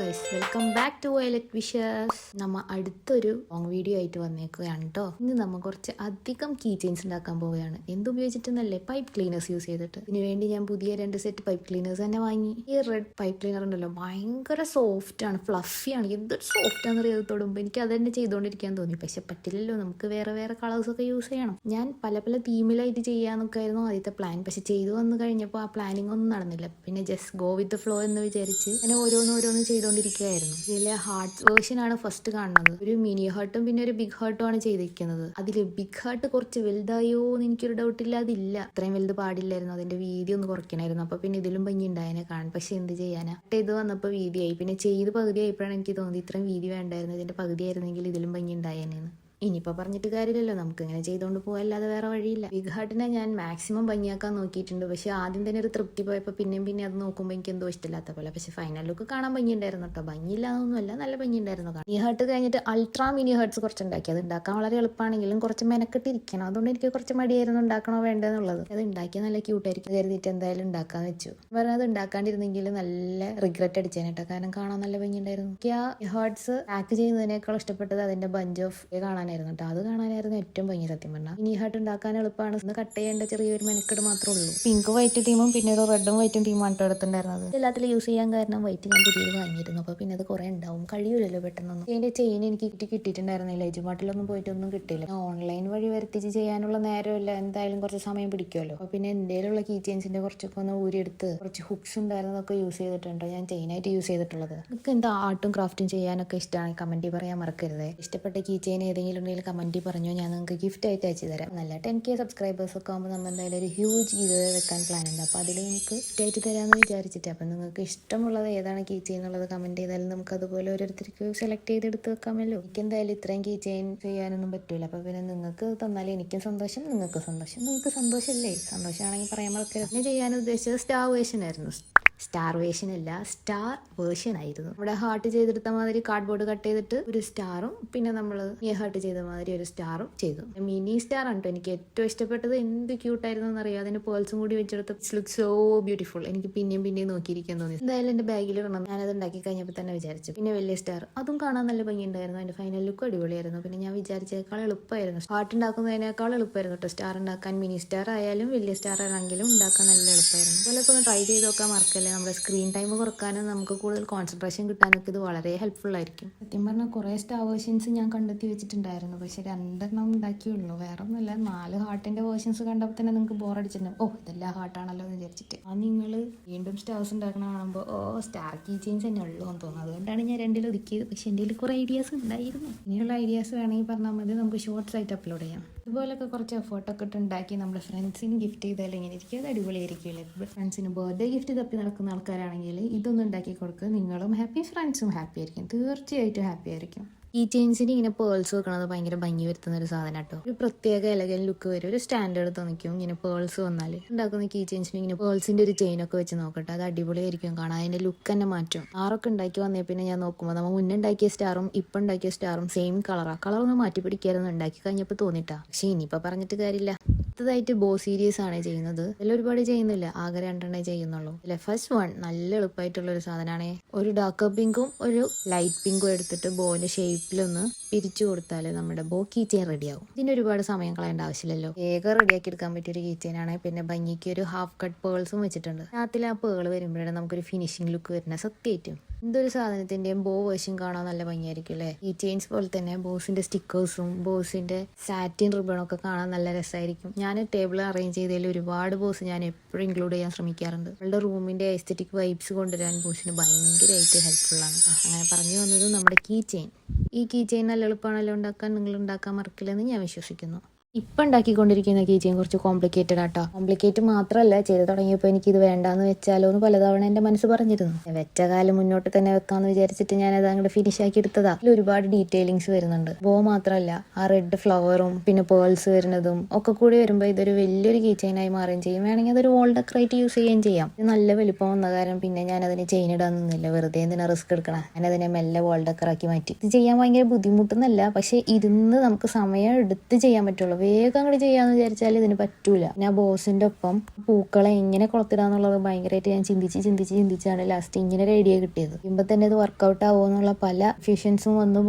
Guys, welcome back to Violet Wishes. നമ്മ അടുത്തൊരു long video ആയിട്ട് വന്നേക്കുകയാണ് കേട്ടോ. ഇന്ന് നമ്മൾ കുറച്ച് അധികം കീ ചെയിൻസ് ഉണ്ടാക്കാൻ പോവുകയാണ്. എന്തുപയോഗിച്ചിട്ടെന്നല്ലേ? പൈപ്പ് ക്ലീനേഴ്സ് യൂസ് ചെയ്തിട്ട്. ഇതിനു വേണ്ടി ഞാൻ പുതിയ 2 സെറ്റ് പൈപ്പ് ക്ലീനേഴ്സ് തന്നെ വാങ്ങി. ഈ റെഡ് പൈപ്പ് ക്ലീനർ ഉണ്ടല്ലോ, ഭയങ്കര സോഫ്റ്റ് ആണ്, ഫ്ലഫി ആണ്. എന്തൊരു സോഫ്റ്റ് ആണെന്ന് അറിയാതെ തൊടുമ്പോൾ എനിക്ക് അത് തന്നെ ചെയ്തുകൊണ്ടിരിക്കാൻ തോന്നി. പക്ഷെ പറ്റില്ലല്ലോ, നമുക്ക് വേറെ വേറെ കളേഴ്സ് ഒക്കെ യൂസ് ചെയ്യണം. ഞാൻ പല തീമിലായിട്ട് ചെയ്യാന്നൊക്കെ ആയിരുന്നു ആദ്യത്തെ പ്ലാൻ. പക്ഷെ ചെയ്തു വന്നു കഴിഞ്ഞപ്പോൾ ആ പ്ലാനിങ് ഒന്നും നടന്നില്ല. പിന്നെ just go with the flow എന്ന് വിചാരിച്ച് അങ്ങനെ ഓരോന്ന് ചെയ്തുകൊണ്ടിരിക്കുകയായിരുന്നു. ഇതിലെ ഹാർട്ട് വേർഷൻ ആണ് ഫസ്റ്റ് കാണുന്നത്. ഒരു മിനി ഹാർട്ടും പിന്നെ ഒരു ബിഗ് ഹാർട്ടും ആണ് ചെയ്തിരിക്കുന്നത്. അതിൽ ബിഗ് ഹാർട്ട് കുറച്ച് വലുതായോ എന്ന് എനിക്കൊരു ഡൗട്ടില്ല. അതില്ല, അത്രയും വലുത് പാടില്ലായിരുന്നു. അതിന്റെ വീതി ഒന്ന് കുറയ്ക്കണമായിരുന്നു. അപ്പൊ പിന്നെ ഇതിലും ഭംഗി ഉണ്ടായതിനെ കാണാൻ. പക്ഷെ എന്ത് ചെയ്യാനാ, ഇത് വന്നപ്പോൾ വീതിയായി. പിന്നെ ചെയ്ത് പകുതി ആയപ്പോഴാണ് എനിക്ക് തോന്നി ഇത്രയും വീതി വേണ്ടായിരുന്നു, ഇതിന്റെ പകുതി ആയിരുന്നെങ്കിൽ ഇതിലും ഭംഗി ഉണ്ടായേനെന്ന്. ഇനിയിപ്പോൾ പറഞ്ഞിട്ട് കാര്യമില്ലല്ലോ, നമുക്ക് ഇങ്ങനെ ചെയ്തുകൊണ്ട് പോകാല്ലാതെ വേറെ വഴിയില്ല. ബിഗ് ഹാർട്ടിനെ ഞാൻ മാക്സിമം ഭംഗിയാക്കാൻ നോക്കിയിട്ടുണ്ട്. പക്ഷെ ആദ്യം തന്നെ ഒരു തൃപ്തി പോയപ്പോൾ പിന്നെ അത് നോക്കുമ്പോൾ എനിക്ക് എന്തോ ഇഷ്ടമില്ലാത്ത പോലെ. പക്ഷെ ഫൈനൽ ലുക്ക് കാണാൻ ഭംഗിയുണ്ടായിരുന്നു കേട്ടോ. ഭംഗിയില്ലാതൊന്നുമല്ല, നല്ല ഭംഗിയുണ്ടായിരുന്നു. മിനി ഹാർട്ട് കഴിഞ്ഞിട്ട് അൾട്രാ മിനി ഹാർട്ട്സ് കുറച്ച് ഉണ്ടാക്കി. അത് ഉണ്ടാക്കാൻ വളരെ എളുപ്പമാണെങ്കിലും കുറച്ച് മെനക്കെട്ടിരിക്കണം. അതുകൊണ്ട് എനിക്ക് കുറച്ച് മടിയായിരുന്നു ഉണ്ടാക്കണോ വേണ്ടതെന്നുള്ളത്. അത് ഉണ്ടാക്കിയാൽ നല്ല ക്യൂട്ടായിരിക്കും കരുതിയിട്ട് എന്തായാലും ഉണ്ടാക്കാന്ന് വെച്ചു. പറഞ്ഞാൽ അത് ഉണ്ടാക്കാണ്ടിരുന്നെങ്കിൽ നല്ല റിഗ്രറ്റ് അടിച്ചേനെ കേട്ടോ. കാരണം കാണാൻ നല്ല ഭംഗിയുണ്ടായിരുന്നു. എനിക്ക് ആ ഹാർട്ട്സ് പാക്ക് ചെയ്യുന്നതിനേക്കാൾ ഇഷ്ടപ്പെട്ടത് അതിന്റെ ബഞ്ച് ഓഫ് കാണാൻ കേട്ടോ. അത് കാണാനായിരുന്നു ഏറ്റവും ഭംഗി. സത്യം പറഞ്ഞാൽ മിനി ഹാർട്ട് ഉണ്ടാക്കാൻ എളുപ്പമാണ്. ഒന്ന് കട്ട് ചെയ്യേണ്ട ചെറിയൊരു മെനക്കെട് മാത്രമേ ഉള്ളൂ. പിങ്ക് വൈറ്റ് ടീമും പിന്നെ ഒരു റെഡും വൈറ്റും ടീമാണ് എടുത്തിട്ടുണ്ടായിരുന്നത്. എല്ലാത്തിലും യൂസ് ചെയ്യാൻ കാരണം വൈറ്റ് ഞാൻ പുതിയത് വാങ്ങിയിരുന്നു. അപ്പൊ പിന്നെ അത് കുറെ ഉണ്ടാവും, കഴിയൂലല്ലോ പെട്ടെന്നൊന്നും. ഇതിന്റെ ചെയിൻ എനിക്ക് കിട്ടിയിട്ടുണ്ടായിരുന്നില്ല. എജുമാട്ടിലൊന്നും പോയിട്ടൊന്നും കിട്ടിയില്ല. ഓൺലൈൻ വഴി വരുത്തിച്ച് ചെയ്യാനുള്ള നേരമില്ല, എന്തായാലും കുറച്ച് സമയം പിടിക്കുമല്ലോ. അപ്പൊ പിന്നെ എന്തെങ്കിലുമുള്ള കീ ചെയിൻസിന്റെ കുറച്ചൊക്കെ ഒന്ന് ഊരിയെടുത്ത് കുറച്ച് ഹുക്സ് ഉണ്ടായിരുന്നതൊക്കെ യൂസ് ചെയ്തിട്ടുണ്ട്. ഞാൻ ചെയിനായിട്ട് യൂസ് ചെയ്തിട്ടുള്ളത്. നിങ്ങൾക്ക് എന്താ ആർട്ടും ക്രാഫ്റ്റും ചെയ്യാനൊക്കെ ഇഷ്ടമാണ്, കമന്റ് പറയാൻ മറക്കരുത്. ഇഷ്ടപ്പെട്ട കീ ചെയിൻ ഏതെങ്കിലും കമന്റ് പറഞ്ഞോ, ഞാൻ നിങ്ങൾക്ക് ഗിഫ്റ്റ് ആയിട്ട് അയച്ചു തരാം. നല്ല 10K സബ്സ്ക്രൈബേഴ്സ് ഒക്കെ ആകുമ്പോൾ നമ്മൾ എന്തായാലും ഒരു ഹ്യൂജ് ഇത് വെക്കാൻ പ്ലാൻ ഉണ്ട്. അപ്പോൾ അതിൽ നിങ്ങൾക്ക് ഗിഫ്റ്റ് ആയിട്ട് തരാമെന്ന് വിചാരിച്ചിട്ട്. അപ്പം നിങ്ങൾക്ക് ഇഷ്ടമുള്ളത് ഏതാണ് കീ ചെയിൻ എന്നുള്ളത് കമന്റ് ചെയ്താലും നമുക്ക് അതുപോലെ ഓരോരുത്തർക്ക് സെലക്ട് ചെയ്തെടുത്ത് വെക്കാമല്ലോ. എനിക്ക് എന്തായാലും ഇത്രയും കീ ചെയിൻ ചെയ്യാനൊന്നും പറ്റൂല. അപ്പോൾ പിന്നെ നിങ്ങൾക്ക് തന്നാലും എനിക്കും സന്തോഷം, നിങ്ങൾക്ക് സന്തോഷം. നിങ്ങൾക്ക് സന്തോഷമല്ലേ? സന്തോഷമാണെങ്കിൽ പറയാൻ മറക്കരുത്. ഞാൻ ചെയ്യാൻ ഉദ്ദേശിച്ചത് സ്റ്റാർ വേർഷൻ ആയിരുന്നു. സ്റ്റാർ വേർഷൻ അല്ല, സ്റ്റാർ വേർഷൻ ആയിരുന്നു. നമ്മുടെ ഹാർട്ട് ചെയ്തെടുത്ത മാതിരി കാർഡ്ബോർഡ് കട്ട് ചെയ്തിട്ട് ഒരു സ്റ്റാറും പിന്നെ നമ്മൾ ഈ ഹാർട്ട് ചെയ്ത മാതിരി ഒരു സ്റ്റാറും ചെയ്തു. മിനി സ്റ്റാർ ആണ് കേട്ടോ എനിക്ക് ഏറ്റവും ഇഷ്ടപ്പെട്ടത്. എന്ത് ക്യൂട്ടായിരുന്നു എന്നറിയാം. അതിന് പേൾസും കൂടി വെച്ചെടുത്ത് ഇറ്റ്സ് ലുക്ക് സോ ബ്യൂട്ടിഫുൾ. എനിക്ക് പിന്നെയും നോക്കിയിരിക്കാൻ തോന്നി. എന്തായാലും എന്റെ ബാഗിൽ ഇടണം. ഞാനത് ഉണ്ടാക്കി കഴിഞ്ഞപ്പോൾ തന്നെ വിചാരിച്ചു. പിന്നെ വലിയ സ്റ്റാർ, അതും കാണാൻ നല്ല ഭംഗിയുണ്ടായിരുന്നു. അതിന്റെ ഫൈനൽ ലുക്ക് അടിപൊളിയായിരുന്നു. പിന്നെ ഞാൻ വിചാരിച്ചേക്കാൾ എളുപ്പമായിരുന്നു. ഹാർട്ട് ഉണ്ടാക്കുന്നതിനേക്കാൾ എളുപ്പമായിരുന്നു കേട്ടോ സ്റ്റാർ ഉണ്ടാക്കാൻ. മിനി സ്റ്റാർ ആയാലും വലിയ സ്റ്റാർ ആണെങ്കിലും ഉണ്ടാക്കാൻ നല്ല എളുപ്പമായിരുന്നു. അതുപോലെ ഒന്ന് ട്രൈ ചെയ്ത് നോക്കാൻ മറക്കല്ലേ. നമ്മുടെ സ്ക്രീൻ ടൈം കുറക്കാനും നമുക്ക് കൂടുതൽ കോൺസെൻട്രേഷൻ കിട്ടാനൊക്കെ ഇത് വളരെ ഹെൽപ്ഫുൾ ആയിരിക്കും. സത്യം പറഞ്ഞാൽ കുറേ സ്റ്റാർ വേർഷൻസ് ഞാൻ കണ്ടെത്തി വെച്ചിട്ടുണ്ടായിരുന്നു. പക്ഷെ 2 ഉണ്ടാക്കിയുള്ളൂ. വേറെ ഒന്നുമില്ല, 4 ഹാർട്ടിന്റെ വേർഷൻസ് കണ്ടപ്പോൾ തന്നെ നിങ്ങൾക്ക് ബോറടിച്ചിട്ടുണ്ടാവും. ഓ, ഇതെല്ലാം ഹാർട്ടാണല്ലോ എന്ന് വിചാരിച്ചിട്ട്. ആ നിങ്ങൾ വീണ്ടും സ്റ്റാർസ് ഉണ്ടാക്കണ കാണുമ്പോൾ സ്റ്റാർ കീ ചെയിൻസ് തന്നെ ഉള്ളൂ എന്ന് തോന്നുന്നു. അതുകൊണ്ടാണ് ഞാൻ 2 ഒതുക്കിയത്. പക്ഷെ എൻ്റെ കയ്യിൽ കുറേ ഐഡിയാസ് ഉണ്ടായിരുന്നു. ഇനിയുള്ള ഐഡിയാസ് വേണമെങ്കിൽ പറഞ്ഞാൽ മതി, നമുക്ക് ഷോർട്സ് ആയിട്ട് അപ്ലോഡ് ചെയ്യാം. ഇതുപോലൊക്കെ കുറച്ച് എഫേർട്ടൊക്കെ ഇട്ട് ഉണ്ടാക്കി നമ്മുടെ ഫ്രണ്ട്സിന് ഗിഫ്റ്റ് ചെയ്താൽ ഇങ്ങനെ ഇരിക്കും. അത് അടിപൊളിയായിരിക്കില്ലേ? ഫ്രണ്ട്സിന് ബർത്ത്ഡേ ഗിഫ്റ്റ് തപ്പി നടക്കുന്ന ആൾക്കാരാണെങ്കിൽ ഇതൊന്നും ഉണ്ടാക്കി കൊടുക്കുക. നിങ്ങളും ഹാപ്പി, ഫ്രണ്ട്സും ഹാപ്പി ആയിരിക്കും. തീർച്ചയായിട്ടും ഹാപ്പി ആയിരിക്കും. ഈ ചെയിൻസിന് ഇങ്ങനെ പേൾസ് വെക്കണത് ഭയങ്കര ഭംഗി വരുത്തുന്ന ഒരു സാധനം കേട്ടോ. ഒരു പ്രത്യേക എലഗൻ ലുക്ക് വരും, ഒരു സ്റ്റാൻഡേർഡ് തോന്നിക്കും ഇങ്ങനെ പേൾസ് വന്നാൽ. ഉണ്ടാക്കുന്ന കീ ചെയിൻസിന് ഇങ്ങനെ പേൾസിന്റെ ഒരു ചെയിനൊക്കെ വെച്ച് നോക്കട്ടെ, അത് അടിപൊളിയായിരിക്കും കാണാൻ. അതിന്റെ ലുക്ക് തന്നെ മാറ്റും. സ്റ്റാറൊക്കെ ഉണ്ടാക്കി വന്നേ പിന്നെ ഞാൻ നോക്കുമ്പോൾ നമ്മൾ മുന്നേ ഉണ്ടാക്കിയ സ്റ്റാറും ഇപ്പം ഉണ്ടാക്കിയ സ്റ്റാറും സെയിം കളറൊന്ന് മാറ്റി പിടിക്കായിരുന്നു ഉണ്ടാക്കി കഴിഞ്ഞപ്പോൾ തോന്നിട്ടാ. പക്ഷെ ഇനിയിപ്പോൾ പറഞ്ഞിട്ട് കാര്യമില്ല. അടുത്തതായിട്ട് ബോ സീരീസ് ആണ് ചെയ്യുന്നത്. ഇതിൽ ഒരുപാട് ചെയ്യുന്നില്ല, ആകെ 2 ചെയ്യുന്നുള്ളൂ. ഇതിലെ ഫസ്റ്റ് വൺ നല്ല എളുപ്പമായിട്ടുള്ള ഒരു സാധനമാണ്. ഒരു ഡാർക്ക് പിങ്കും ഒരു ലൈറ്റ് പിങ്കും എടുത്തിട്ട് ബോന്റെ ഷേപ്പിലൊന്ന് പിരിച്ചു കൊടുത്താൽ നമ്മുടെ ബോ കീ ചെയിൻ റെഡിയാവും. ഇതിന് ഒരുപാട് സമയം കളയേണ്ട ആവശ്യമില്ലല്ലോ. വേഗം റെഡിയാക്കി എടുക്കാൻ പറ്റിയ ഒരു കീ ചെയിൻ ആണ്. പിന്നെ ഭംഗിക്ക് ഒരു ഹാഫ് കട്ട് പേൾസും വെച്ചിട്ടുണ്ട്. അതിൽ ആ പേൾ വരുമ്പോഴാണ് നമുക്കൊരു ഫിനിഷിംഗ് ലുക്ക് വരുന്നത്. സത്യമായിട്ടും എന്തൊരു സാധനത്തിന്റെയും ബോ വേർഷൻ കാണാൻ നല്ല ഭംഗിയായിരിക്കും അല്ലേ? ഈ ചെയിൻസ് പോലെ തന്നെ ബോസിന്റെ സ്റ്റിക്കേഴ്സും ബോസിന്റെ സാറ്റിൻ റിബണും ഒക്കെ കാണാൻ നല്ല രസമായിരിക്കും. ഞാൻ ടേബിൾ അറേഞ്ച് ചെയ്തതിൽ ഒരുപാട് ബോസ് ഞാൻ എപ്പോഴും ഇൻക്ലൂഡ് ചെയ്യാൻ ശ്രമിക്കാറുണ്ട്. നമ്മളുടെ റൂമിന്റെ എസ്തെറ്റിക് വൈബ്സ് കൊണ്ടുവരാൻ ബോസിന് ഭയങ്കരമായിട്ട് ഹെൽപ്ഫുൾ ആണ്. അങ്ങനെ പറഞ്ഞു വന്നത് നമ്മുടെ കീ ചെയിൻ. ഈ കീ ചെയിൻ നല്ല എളുപ്പമാണല്ലോ ഉണ്ടാക്കാൻ. നിങ്ങൾ ഉണ്ടാക്കാൻ മറക്കില്ലെന്ന് ഞാൻ വിശ്വസിക്കുന്നു. ഇപ്പം ഉണ്ടാക്കിക്കൊണ്ടിരിക്കുന്ന കീ ചെയിൻ കുറച്ച് കോംപ്ലിക്കേറ്റഡ് ആട്ടോ. കോംപ്ലിക്കേറ്റ് മാത്രമല്ല, ചെയ്ത് തുടങ്ങിയപ്പോൾ എനിക്ക് ഇത് വേണ്ടാന്ന് വെച്ചാലോ എന്ന് പലതവണ എൻ്റെ മനസ്സ് പറഞ്ഞിരുന്നു. വെച്ച കാലം മുന്നോട്ട് തന്നെ വെക്കാന്ന് വിചാരിച്ചിട്ട് ഞാനത് അങ്ങോട്ട് ഫിനിഷ് ആക്കി എടുത്തതാ. ഇതിൽ ഒരുപാട് ഡീറ്റെയിലിങ്സ് വരുന്നുണ്ട്. ബോ മാത്രമല്ല, ആ റെഡ് ഫ്ലവറും പിന്നെ പേൾസ് വരുന്നതും ഒക്കെ കൂടി വരുമ്പോൾ ഇതൊരു വലിയൊരു കീ ചെയിനായി മാറുകയും ചെയ്യും. വേണമെങ്കിൽ അതൊരു വോൾ ഡെക്കറേറ്റ് യൂസ് ചെയ്യുകയും ചെയ്യാം. ഇത് നല്ല വലിപ്പം വന്ന കാരണം പിന്നെ ഞാൻ അതിന് ചെയിൻ ഇടാൻ നിന്നില്ല. വെറുതെ എന്തിനാ റിസ്ക് എടുക്കണം. ഞാനതിനെ മെല്ലെ വോൾ ഡെക്കറാക്കി മാറ്റി. ഇത് ചെയ്യാൻ ഭയങ്കര ബുദ്ധിമുട്ടൊന്നുമല്ല, പക്ഷെ ഇരുന്ന് നമുക്ക് സമയം എടുത്ത് ചെയ്യാൻ പറ്റുള്ളൂ. വേഗം അങ്ങോട്ട് ചെയ്യാന്ന് വിചാരിച്ചാൽ ഇതിന് പറ്റൂല. ഞാൻ ബോസിന്റെ ഒപ്പം പൂക്കളെ എങ്ങനെ കൊളത്തിടാന്നുള്ളത് ഭയങ്കരമായിട്ട് ഞാൻ ചിന്തിച്ചാണ് ലാസ്റ്റ് ഇങ്ങനെ ഒരു ഐഡിയ കിട്ടിയത്. ഇപ്പൊ തന്നെ ഇത് വർക്കൗട്ട് ആവുമെന്നുള്ള പല ഫ്യൂഷൻസും വന്നും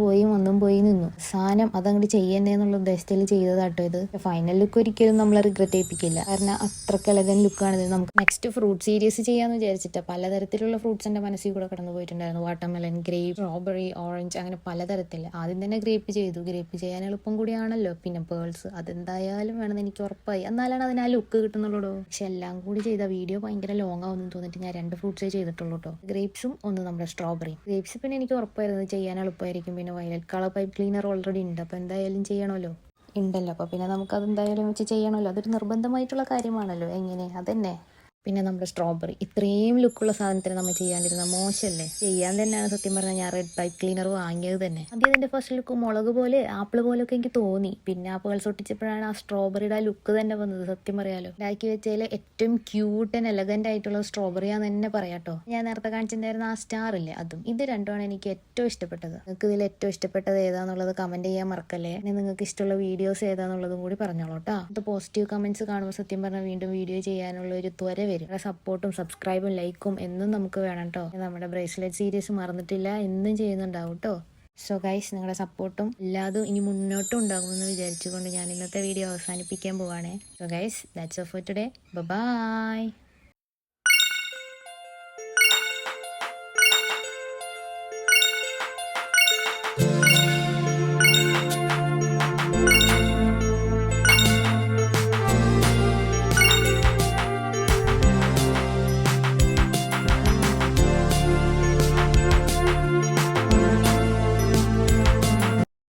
പോയി നിന്നു. സാധനം അതങ്ങോട്ട് ചെയ്യണ്ടേ എന്നുള്ള ഉദ്ദേശത്തിൽ ചെയ്തതാട്ടോ ഇത്. ഫൈനൽ ലുക്ക് ഒരിക്കലും നമ്മളെ റിഗ്രറ്റ് ചെയ്യിപ്പിക്കില്ല, കാരണം അത്രക്ക് എലഗൻ ലുക്കാണിത്. നമുക്ക് നെക്സ്റ്റ് ഫ്രൂട്ട് സീരീസ് ചെയ്യാന്ന് വിചാരിച്ചിട്ട് പലതരത്തിലുള്ള ഫ്രൂട്ട്സ് എന്റെ മനസ്സിൽ കൂടെ കടന്നു പോയിട്ടുണ്ടായിരുന്നു. വാട്ടർമെലൻ, ഗ്രേപ്പ്, സ്ട്രോബെറി, ഓറഞ്ച്, അങ്ങനെ പലതരത്തില്. ആദ്യം തന്നെ ഗ്രേപ്പ് ചെയ്തു. ഗ്രേപ്പ് ചെയ്യാൻ എളുപ്പം കൂടിയാണല്ലോ. പിന്നെ പേൾസ്, അതെന്തായാലും വേണമെന്ന് എനിക്ക് ഉറപ്പായി. എന്നാലാണ് അതിന് ആ ലുക്ക് കിട്ടുന്നുള്ളൂ. പക്ഷെ എല്ലാം കൂടി ചെയ്ത വീഡിയോ ഭയങ്കര ലോങ് ആവുമെന്ന് തോന്നിട്ട് ഞാൻ 2 ഫ്രൂട്ട്സേ ചെയ്തിട്ടുള്ളൂ കേട്ടോ. ഗ്രേപ്സും ഒന്ന് നമ്മുടെ സ്ട്രോബെറി. ഗ്രേപ്സ് പിന്നെ എനിക്ക് ഉറപ്പായിരുന്നു ചെയ്യാൻ എളുപ്പമായിരിക്കും. പിന്നെ violet colour pipe cleaner already ഉണ്ട്, അപ്പോൾ എന്തായാലും ചെയ്യണമല്ലോ. ഉണ്ടല്ലോ, അപ്പോൾ പിന്നെ നമുക്കത് എന്തായാലും വെച്ച് ചെയ്യണമല്ലോ. അതൊരു നിർബന്ധമായിട്ടുള്ള കാര്യമാണല്ലോ. എങ്ങനെ അതന്നെ. പിന്നെ നമ്മുടെ സ്ട്രോബെറി, ഇത്രയും ലുക്കുള്ള സാധനത്തിന് നമ്മൾ ചെയ്യാണ്ടിരുന്ന മോശമല്ലേ. ചെയ്യാൻ തന്നെയാണ് സത്യം പറഞ്ഞാൽ ഞാൻ റെഡ് പൈപ്പ് ക്ലീനർ വാങ്ങിയത് തന്നെ. ആദ്യം അതിന്റെ ഫസ്റ്റ് ലുക്ക് മുളക് പോലെ ആപ്പിൾ പോലെയൊക്കെ എനിക്ക് തോന്നി. പിന്നെ ആ പേൾസ് ഒട്ടിച്ചപ്പോഴാണ് ആ സ്ട്രോബെറിയുടെ ആ ലുക്ക് തന്നെ വന്നത്. സത്യം പറയാലോ, ഉണ്ടാക്കി വെച്ചതിൽ ഏറ്റവും ക്യൂട്ട് ആൻഡ് എലഗന്റ് ആയിട്ടുള്ള സ്ട്രോബെറിയാന്ന് തന്നെ പറയാട്ടോ. ഞാൻ നേരത്തെ കാണിച്ചിട്ടുണ്ടായിരുന്ന ആ സ്റ്റാർ ഇല്ലേ, അതും. ഇത് രണ്ടുമാണ് എനിക്ക് ഏറ്റവും ഇഷ്ടപ്പെട്ടത്. നിങ്ങൾക്ക് ഇതിൽ ഏറ്റവും ഇഷ്ടപ്പെട്ടത് ഏതാന്നുള്ളത് കമന്റ് ചെയ്യാൻ മറക്കല്ലേ. പിന്നെ നിങ്ങൾക്ക് ഇഷ്ടമുള്ള വീഡിയോസ് ഏതാന്നുള്ളതും കൂടി പറഞ്ഞോളൂ കേട്ടോ. ഇത് പോസിറ്റീവ് കമന്റ്സ് കാണുമ്പോൾ സത്യം പറഞ്ഞാൽ വീണ്ടും വീഡിയോ ചെയ്യാനുള്ള ഒരു ത്വര വരും. സപ്പോർട്ടും സബ്സ്ക്രൈബും ലൈക്കും എന്നും നമുക്ക് വേണം കേട്ടോ. നമ്മുടെ ബ്രേസ്ലെറ്റ് സീരീസ് മറന്നിട്ടില്ല, എന്നും ചെയ്യുന്നുണ്ടാവും കേട്ടോ. സോ ഗൈസ്, നിങ്ങളുടെ സപ്പോർട്ടും എല്ലാതും ഇനി മുന്നോട്ടും ഉണ്ടാകുമെന്ന് വിചാരിച്ചുകൊണ്ട് ഞാൻ ഇന്നത്തെ വീഡിയോ അവസാനിപ്പിക്കാൻ പോവാണേ. So guys, that's all for today. By.